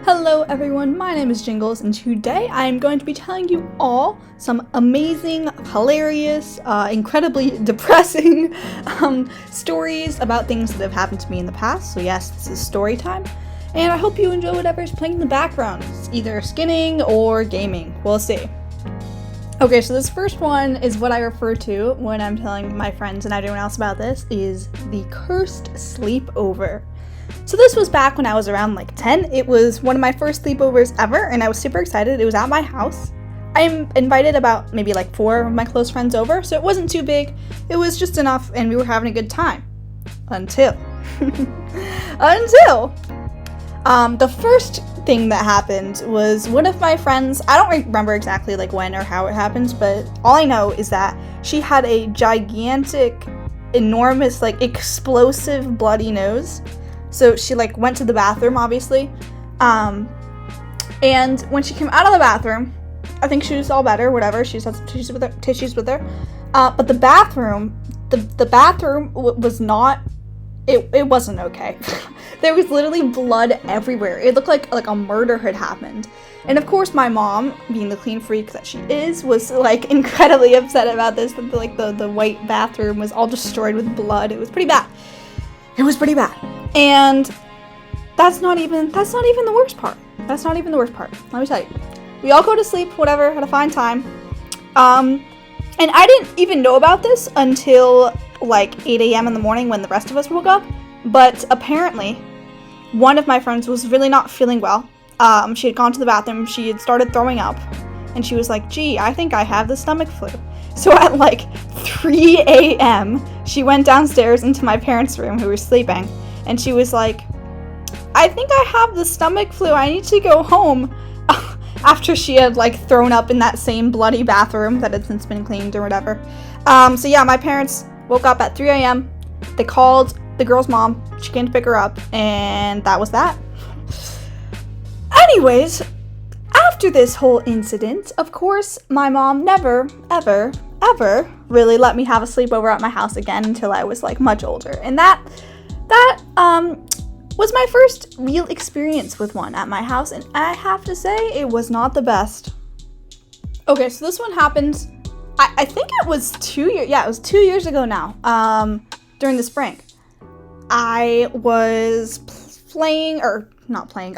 Hello everyone, my name is Jingles, and today I am going to be telling you all some amazing, hilarious, incredibly depressing stories about things that have happened to me in the past. So yes, this is story time, and I hope you enjoy whatever's playing in the background. It's either skinning or gaming, we'll see. Okay, so this first one is what I refer to when I'm telling my friends and everyone else about this, is the cursed sleepover. So this was back when I was around like 10. It was one of my first sleepovers ever, and I was super excited. It was at my house. I invited about maybe like 4 of my close friends over, so it wasn't too big. It was just enough, and we were having a good time. Until the first thing that happened was one of my friends, I don't remember exactly like when or how it happened, but all I know is that she had a gigantic, enormous, like explosive bloody nose. So she like went to the bathroom, obviously, and when she came out of the bathroom, I think she was all better, whatever, she just had some tissues with her, but the bathroom was not, it wasn't okay. There was literally blood everywhere. It looked like a murder had happened. And of course my mom, being the clean freak that she is, was like incredibly upset about this, that like the white bathroom was all destroyed with blood. It was pretty bad. And that's not even the worst part. Let me tell you. We all go to sleep, whatever, had a fine time. And I didn't even know about this until like 8 a.m. in the morning when the rest of us woke up. But apparently, one of my friends was really not feeling well. She had gone to the bathroom, she had started throwing up, and she was like, gee, I think I have the stomach flu. So at like 3 a.m., she went downstairs into my parents' room, who were sleeping, and she was like, I think I have the stomach flu, I need to go home. After she had like thrown up in that same bloody bathroom that had since been cleaned or whatever. So yeah, my parents woke up at 3 a.m. They called the girl's mom. She came to pick her up, and that was that. Anyways, after this whole incident, of course, my mom never, ever really let me have a sleepover at my house again until I was like much older. And that was my first real experience with one at my house, and I have to say it was not the best. Okay, so this one happened, I think it was 2 years, yeah, it was 2 years ago now, during the spring. I was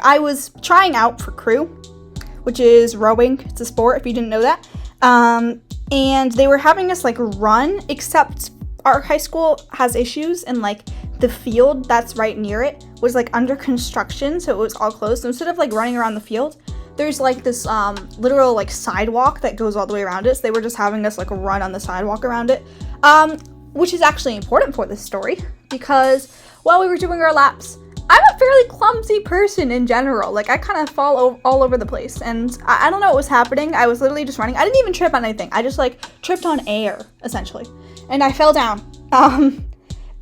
I was trying out for crew, which is rowing. It's a sport, if you didn't know that. And they were having us like run, except our high school has issues, and like the field that's right near it was like under construction, so it was all closed. So instead of like running around the field, there's like this literal like sidewalk that goes all the way around it. So they were just having us like run on the sidewalk around it, which is actually important for this story, because while we were doing our laps, I'm a fairly clumsy person in general. Like, I kind of fall all over the place, and I don't know what was happening. I was literally just running. I didn't even trip on anything. I just, like, tripped on air, essentially, and I fell down.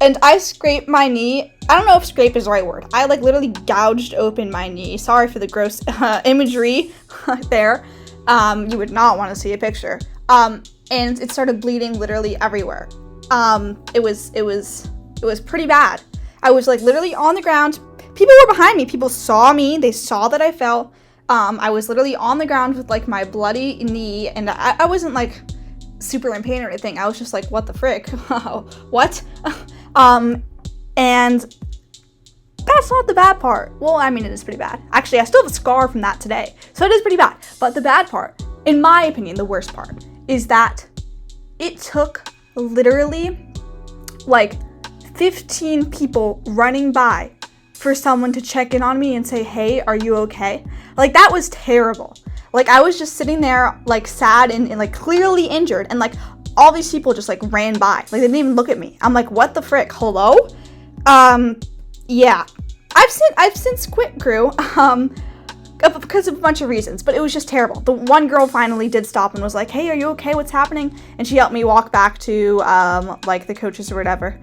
And I scraped my knee. I don't know if scrape is the right word. I, like, literally gouged open my knee. Sorry for the gross imagery there. You would not want to see a picture. And it started bleeding literally everywhere. It was pretty bad. I was like literally on the ground. People were behind me. People saw me. They saw that I fell. I was literally on the ground with like my bloody knee, and I wasn't like super in pain or anything. I was just like, what the frick? What? And that's not the bad part. Well, I mean, it is pretty bad. Actually, I still have a scar from that today. So it is pretty bad. But the bad part, in my opinion, the worst part, is that it took literally like 15 people running by for someone to check in on me and say, hey, are you okay? Like, that was terrible. Like, I was just sitting there, like, sad and like clearly injured, and like all these people just like ran by. Like, they didn't even look at me. I'm like, what the frick? Hello? Yeah. I've since quit crew, because of a bunch of reasons, but it was just terrible. The one girl finally did stop and was like, hey, are you okay? What's happening? And she helped me walk back to, like, the coaches or whatever.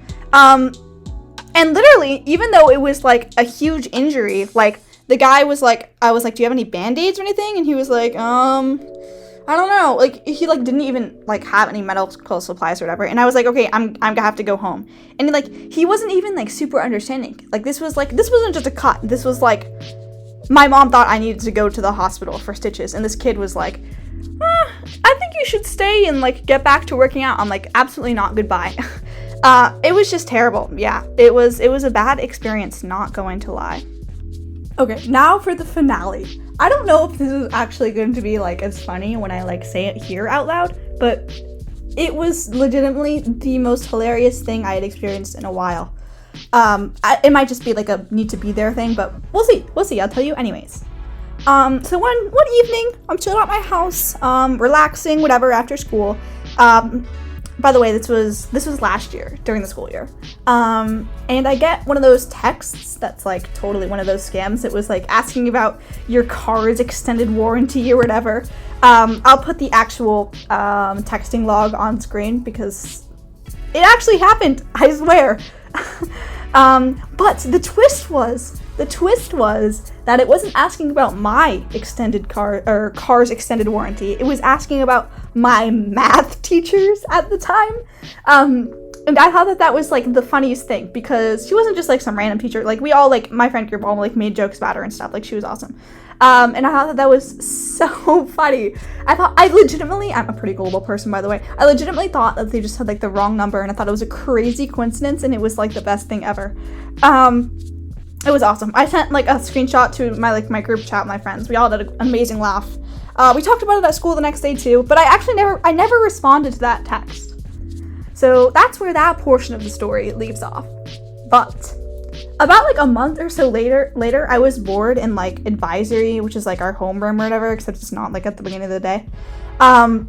And literally, even though it was, like, a huge injury, like, the guy was like, I was like, do you have any Band-Aids or anything? And he was like, I don't know. Like, he, like, didn't even, like, have any medical supplies or whatever. And I was like, okay, I'm gonna have to go home. And, like, he wasn't even, like, super understanding. Like, this wasn't just a cut. This was, like, my mom thought I needed to go to the hospital for stitches, and this kid was like, I think you should stay and like get back to working out. I'm like, absolutely not, goodbye. It was just terrible. Yeah, it was a bad experience, not going to lie. Okay, now for the finale. I don't know if this is actually going to be like as funny when I like say it here out loud, but it was legitimately the most hilarious thing I had experienced in a while. It might just be like a need to be there thing, but we'll see, I'll tell you anyways. So one evening, I'm chilling at my house, relaxing, whatever, after school. By the way, this was last year, during the school year. And I get one of those texts that's like totally one of those scams. It was like asking about your car's extended warranty or whatever. I'll put the actual texting log on screen because it actually happened, I swear. But the twist was that it wasn't asking about my extended car's extended warranty. It was asking about my math teachers at the time. And I thought that was like the funniest thing because she wasn't just like some random teacher. Like we all like my friend group all like made jokes about her and stuff. Like she was awesome. And I thought that was so funny. I'm a pretty gullible person, by the way. I legitimately thought that they just had like the wrong number, and I thought it was a crazy coincidence, and it was like the best thing ever. It was awesome. I sent like a screenshot to my group chat with my friends. We all had an amazing laugh. We talked about it at school the next day too, but I never responded to that text. So that's where that portion of the story leaves off. But about like a month or so later, I was bored in like advisory, which is like our homeroom or whatever, except it's not like at the beginning of the day. And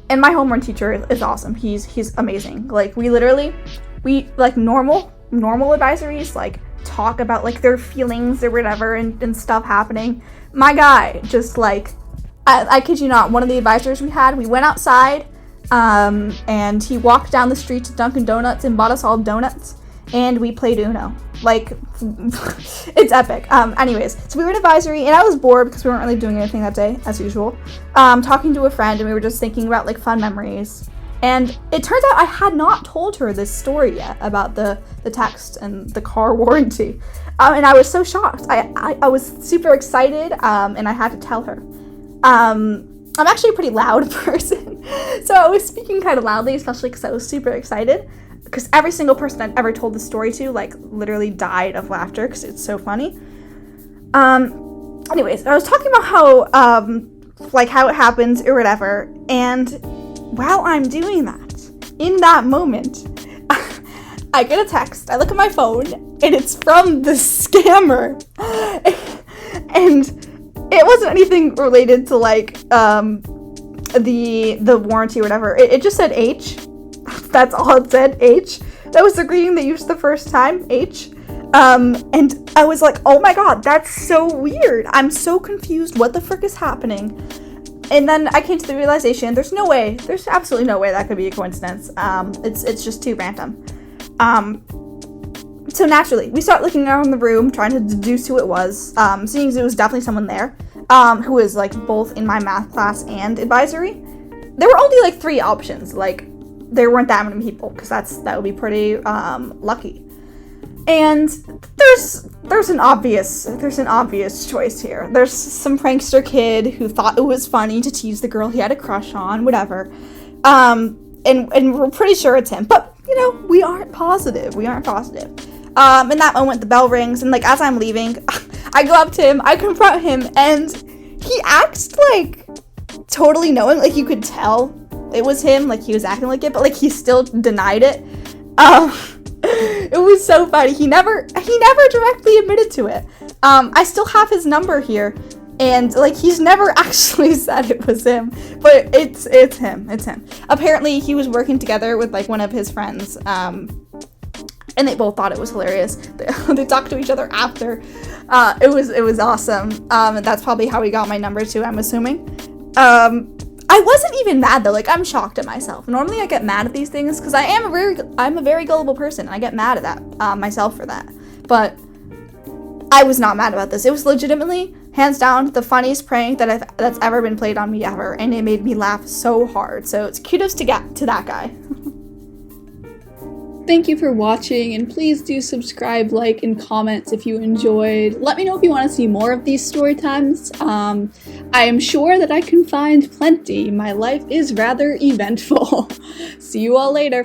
my homeroom teacher is awesome. He's amazing. Like we like normal advisories, like talk about like their feelings or whatever and stuff happening. My guy just like, I kid you not, one of the advisors we went outside, and he walked down the street to Dunkin' Donuts and bought us all donuts, and we played Uno. Like, it's epic. Anyways, so we were in advisory, and I was bored because we weren't really doing anything that day, as usual. Talking to a friend, and we were just thinking about like fun memories. And it turns out I had not told her this story yet about the text and the car warranty. And I was so shocked. I was super excited, and I had to tell her. I'm actually a pretty loud person, so I was speaking kind of loudly, especially because I was super excited. Because every single person I'd ever told the story to, like, literally died of laughter because it's so funny. Anyways, I was talking about how it happens or whatever, and while I'm doing that, in that moment, I get a text, I look at my phone, and it's from the scammer. And it wasn't anything related to, like, the warranty or whatever. It just said H. That's all it said, H. That was the greeting they used the first time, H. And I was like, oh my god, that's so weird. I'm so confused. What the frick is happening? And then I came to the realization, there's absolutely no way that could be a coincidence. It's just too random. So naturally, we start looking around the room, trying to deduce who it was, seeing as it was definitely someone there, who was like both in my math class and advisory. There were only like 3 options, like there weren't that many people, because that would be pretty lucky. And there's an obvious choice here. There's some prankster kid who thought it was funny to tease the girl he had a crush on, whatever. And we're pretty sure it's him, but you know, we aren't positive. In that moment, the bell rings, and like as I'm leaving, I go up to him, I confront him, and he acts like totally knowing, like you could tell it was him, like he was acting like it, but like he still denied it. It was so funny. He never directly admitted to it. I still have his number here, and like he's never actually said it was him, but it's him. Apparently he was working together with like one of his friends, and they both thought it was hilarious. They talked to each other after. It was awesome. And that's probably how he got my number too, I'm assuming. I wasn't even mad though. Like, I'm shocked at myself. Normally I get mad at these things because I'm a very gullible person, and I get mad at that myself for that. But I was not mad about this. It was legitimately, hands down, the funniest prank that's ever been played on me ever, and it made me laugh so hard. So it's kudos to that guy. thank you for watching, and please do subscribe, like, and comment if you enjoyed. Let me know if you want to see more of these story times. I am sure that I can find plenty. My life is rather eventful. See you all later.